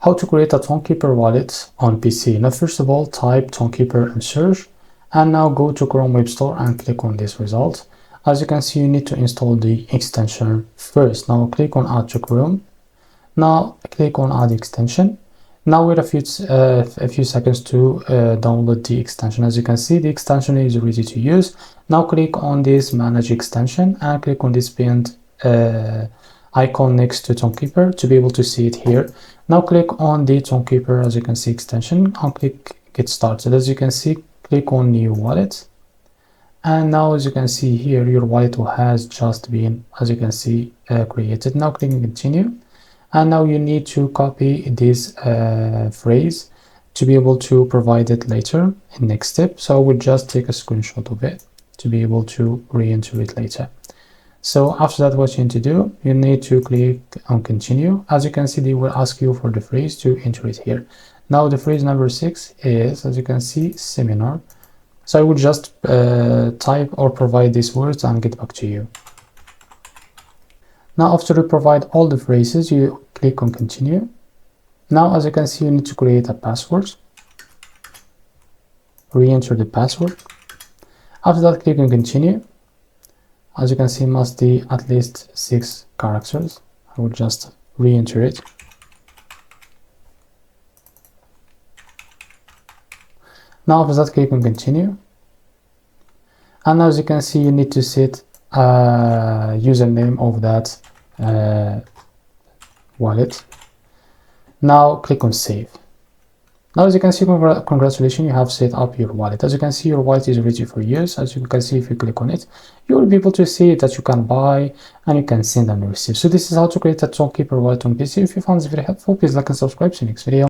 How to create a Tonkeeper wallet on PC. Now first of all, type Tonkeeper in search and now go to Chrome Web Store and click on this result. As you can see, you need to install the extension first. Now click on Add to Chrome. Now click on Add extension. Now wait a few seconds to download the extension. As you can see, the extension is ready to use. Now click on this Manage Extension and click on this pinned icon next to Tonkeeper to be able to see it here. Now click on the Tonkeeper, as you can see, extension and click Get Started. As you can see, click on New Wallet. And now as you can see here, your wallet has just been, as you can see, created. Now click on Continue. And now you need to copy this phrase to be able to provide it later in next step. So I will just take a screenshot of it to be able to re-enter it later. So after that, what you need to do, you need to click on Continue. As you can see, they will ask you for the phrase to enter it here. Now the phrase number 6 is, as you can see, seminar. So I will just type or provide these words and get back to you. Now after you provide all the phrases, you click on Continue. Now as you can see, you need to create a password. Re-enter the password. After that, click on Continue. As you can see, must be at least 6 characters. I will just re-enter it. Now after that, click on Continue. And now as you can see, you need to set a username of that wallet. Now click on Save. Now as you can see, congratulations, you have set up your wallet. As you can see, your wallet is ready for use. As you can see, if you click on it, you will be able to see that you can buy and you can send and receive. So this is how to create a Tonkeeper wallet on PC. If you found this very helpful, please like and subscribe. See you next video.